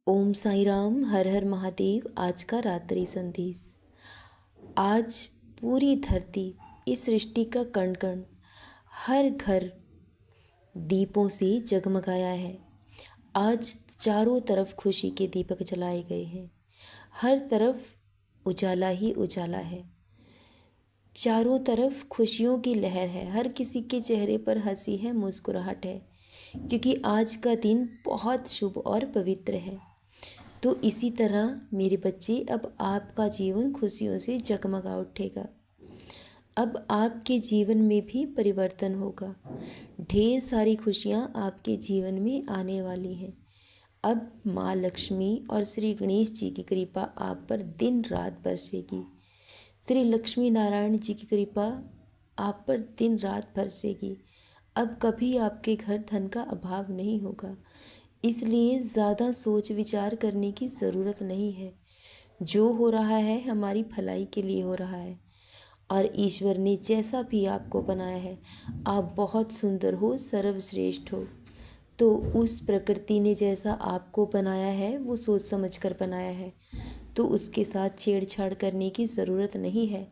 ओम साई राम, हर हर महादेव। आज का रात्रि संदेश। आज पूरी धरती, इस सृष्टि का कण कण, हर घर दीपों से जगमगाया है। आज चारों तरफ खुशी के दीपक जलाए गए हैं। हर तरफ उजाला ही उजाला है। चारों तरफ खुशियों की लहर है। हर किसी के चेहरे पर हंसी है, मुस्कुराहट है, क्योंकि आज का दिन बहुत शुभ और पवित्र है। तो इसी तरह मेरे बच्चे, अब आपका जीवन खुशियों से जगमगा उठेगा। अब आपके जीवन में भी परिवर्तन होगा। ढेर सारी खुशियाँ आपके जीवन में आने वाली हैं। अब माँ लक्ष्मी और श्री गणेश जी की कृपा आप पर दिन रात बरसेगी। श्री लक्ष्मी नारायण जी की कृपा आप पर दिन रात बरसेगी। अब कभी आपके घर धन का अभाव नहीं होगा। इसलिए ज़्यादा सोच विचार करने की ज़रूरत नहीं है। जो हो रहा है हमारी भलाई के लिए हो रहा है, और ईश्वर ने जैसा भी आपको बनाया है, आप बहुत सुंदर हो, सर्वश्रेष्ठ हो। तो उस प्रकृति ने जैसा आपको बनाया है वो सोच समझ कर बनाया है, तो उसके साथ छेड़छाड़ करने की ज़रूरत नहीं है।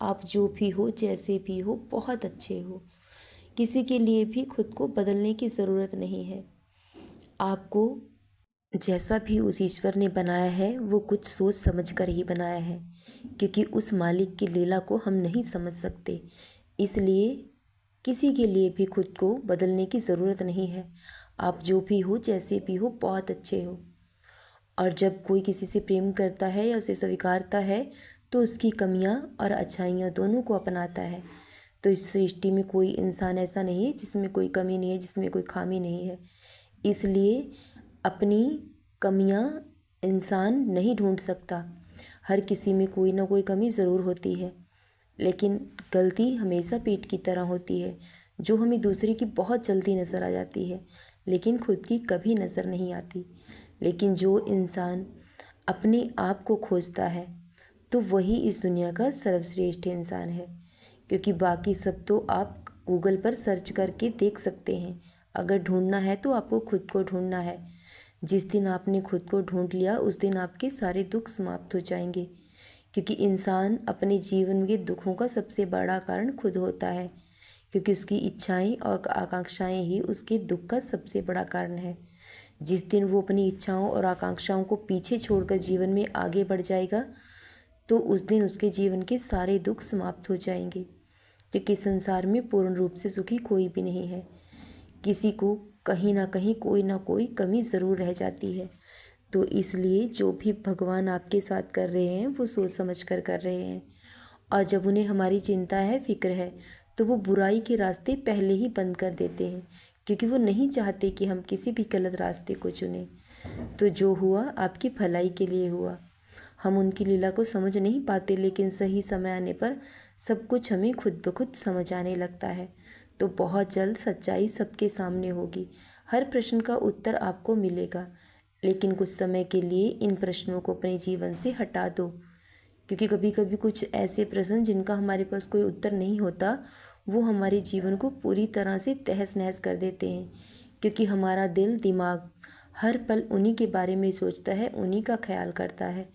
आप जो भी हो, जैसे भी हो, बहुत अच्छे हो। किसी के लिए भी खुद को बदलने की ज़रूरत नहीं है। आपको जैसा भी उस ईश्वर ने बनाया है वो कुछ सोच समझ कर ही बनाया है, क्योंकि उस मालिक की लीला को हम नहीं समझ सकते। इसलिए किसी के लिए भी खुद को बदलने की ज़रूरत नहीं है। आप जो भी हो, जैसे भी हो, बहुत अच्छे हो। और जब कोई किसी से प्रेम करता है या उसे स्वीकारता है, तो उसकी कमियां और अच्छाइयां दोनों को अपनाता है। तो इस सृष्टि में कोई इंसान ऐसा नहीं है जिसमें कोई कमी नहीं है, जिसमें कोई खामी नहीं है। इसलिए अपनी कमियां इंसान नहीं ढूंढ सकता। हर किसी में कोई ना कोई कमी ज़रूर होती है, लेकिन गलती हमेशा पेट की तरह होती है, जो हमें दूसरे की बहुत जल्दी नज़र आ जाती है, लेकिन खुद की कभी नज़र नहीं आती। लेकिन जो इंसान अपने आप को खोजता है, तो वही इस दुनिया का सर्वश्रेष्ठ इंसान है। क्योंकि बाकी सब तो आप गूगल पर सर्च करके देख सकते हैं। अगर ढूंढना है तो आपको खुद को ढूंढना है। जिस दिन आपने खुद को ढूंढ लिया, उस दिन आपके सारे दुख समाप्त हो जाएंगे। क्योंकि इंसान अपने जीवन के दुखों का सबसे बड़ा कारण खुद होता है, क्योंकि उसकी इच्छाएं और आकांक्षाएं ही उसके दुख का सबसे बड़ा कारण है। जिस दिन वो अपनी इच्छाओं और आकांक्षाओं को पीछे छोड़कर जीवन में आगे बढ़ जाएगा, तो उस दिन उसके जीवन के सारे दुख समाप्त हो जाएंगे। क्योंकि संसार में पूर्ण रूप से सुखी कोई भी नहीं है। किसी को कहीं ना कहीं कोई ना कोई कमी ज़रूर रह जाती है। तो इसलिए जो भी भगवान आपके साथ कर रहे हैं वो सोच समझ कर रहे हैं। और जब उन्हें हमारी चिंता है, फिक्र है, तो वो बुराई के रास्ते पहले ही बंद कर देते हैं, क्योंकि वो नहीं चाहते कि हम किसी भी गलत रास्ते को चुनें। तो जो हुआ आपकी भलाई के लिए हुआ। हम उनकी लीला को समझ नहीं पाते, लेकिन सही समय आने पर सब कुछ हमें खुद ब खुद समझ आने लगता है। तो बहुत जल्द सच्चाई सबके सामने होगी। हर प्रश्न का उत्तर आपको मिलेगा, लेकिन कुछ समय के लिए इन प्रश्नों को अपने जीवन से हटा दो। क्योंकि कभी कभी कुछ ऐसे प्रश्न जिनका हमारे पास कोई उत्तर नहीं होता, वो हमारे जीवन को पूरी तरह से तहस नहस कर देते हैं। क्योंकि हमारा दिल दिमाग हर पल उन्हीं के बारे में सोचता है, उन्हीं का ख्याल करता है,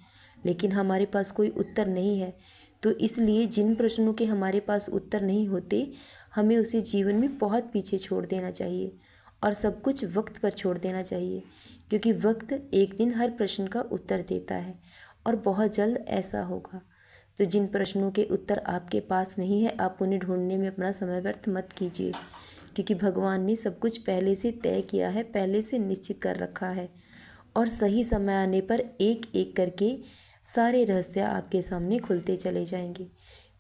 लेकिन हमारे पास कोई उत्तर नहीं है। तो इसलिए जिन प्रश्नों के हमारे पास उत्तर नहीं होते, हमें उसे जीवन में बहुत पीछे छोड़ देना चाहिए और सब कुछ वक्त पर छोड़ देना चाहिए। क्योंकि वक्त एक दिन हर प्रश्न का उत्तर देता है, और बहुत जल्द ऐसा होगा। तो जिन प्रश्नों के उत्तर आपके पास नहीं है, आप उन्हें ढूंढने में अपना समय व्यर्थ मत कीजिए। क्योंकि भगवान ने सब कुछ पहले से तय किया है, पहले से निश्चित कर रखा है, और सही समय आने पर एक एक करके सारे रहस्य आपके सामने खुलते चले जाएंगे।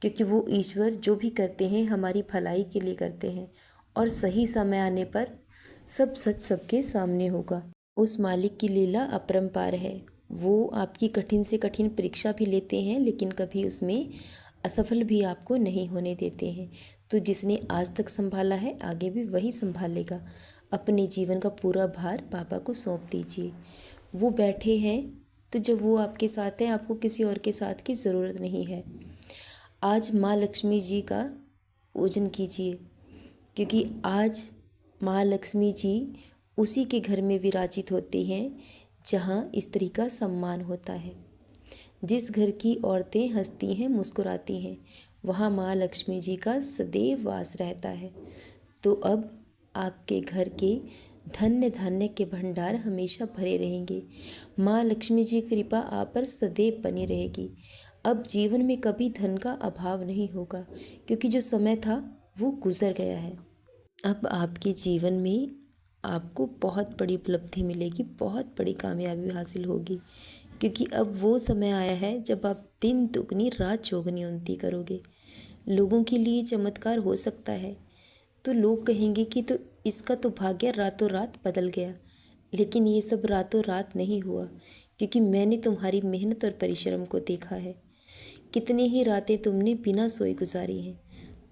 क्योंकि वो ईश्वर जो भी करते हैं हमारी भलाई के लिए करते हैं, और सही समय आने पर सब सच सबके सामने होगा। उस मालिक की लीला अपरंपार है। वो आपकी कठिन से कठिन परीक्षा भी लेते हैं, लेकिन कभी उसमें असफल भी आपको नहीं होने देते हैं। तो जिसने आज तक संभाला है, आगे भी वही संभालेगा। अपने जीवन का पूरा भार बाबा को सौंप दीजिए। वो बैठे हैं, तो जब वो आपके साथ हैं, आपको किसी और के साथ की ज़रूरत नहीं है। आज माँ लक्ष्मी जी का पूजन कीजिए, क्योंकि आज माँ लक्ष्मी जी उसी के घर में विराजित होती हैं जहाँ स्त्री का सम्मान होता है। जिस घर की औरतें हंसती हैं, मुस्कुराती हैं, वहाँ माँ लक्ष्मी जी का सदैव वास रहता है। तो अब आपके घर के धन्य धान्य के भंडार हमेशा भरे रहेंगे। माँ लक्ष्मी जी की कृपा आप पर सदैव बनी रहेगी। अब जीवन में कभी धन का अभाव नहीं होगा, क्योंकि जो समय था वो गुजर गया है। अब आपके जीवन में आपको बहुत बड़ी उपलब्धि मिलेगी, बहुत बड़ी कामयाबी हासिल होगी, क्योंकि अब वो समय आया है जब आप दिन दुगनी रात चौगनी उन्नति करोगे। लोगों के लिए चमत्कार हो सकता है, तो लोग कहेंगे कि तो इसका तो भाग्य रातों रात बदल गया, लेकिन ये सब रातों रात नहीं हुआ, क्योंकि मैंने तुम्हारी मेहनत और परिश्रम को देखा है। कितनी ही रातें तुमने बिना सोए गुजारी हैं,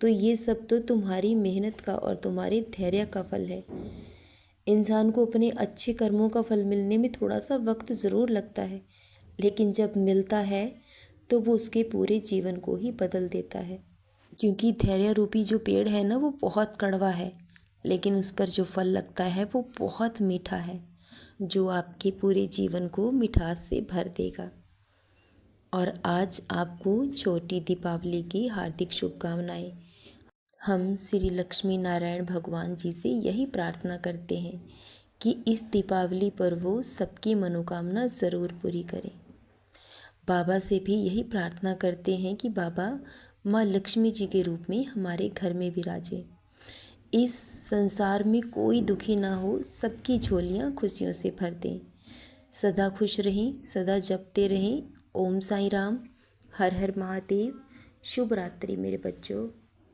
तो ये सब तो तुम्हारी मेहनत का और तुम्हारे धैर्य का फल है। इंसान को अपने अच्छे कर्मों का फल मिलने में थोड़ा सा वक्त ज़रूर लगता है, लेकिन जब मिलता है तो वो उसके पूरे जीवन को ही बदल देता है। क्योंकि धैर्य रूपी जो पेड़ है ना, वो बहुत कड़वा है, लेकिन उस पर जो फल लगता है वो बहुत मीठा है, जो आपके पूरे जीवन को मिठास से भर देगा। और आज आपको छोटी दीपावली की हार्दिक शुभकामनाएं। हम श्री लक्ष्मी नारायण भगवान जी से यही प्रार्थना करते हैं कि इस दीपावली पर वो सबकी मनोकामना ज़रूर पूरी करें। बाबा से भी यही प्रार्थना करते हैं कि बाबा माँ लक्ष्मी जी के रूप में हमारे घर में विराजें। इस संसार में कोई दुखी ना हो, सबकी झोलियाँ खुशियों से भर दें। सदा खुश रहें, सदा जपते रहें। ओम साईं राम, हर हर महादेव। शुभ रात्रि मेरे बच्चों।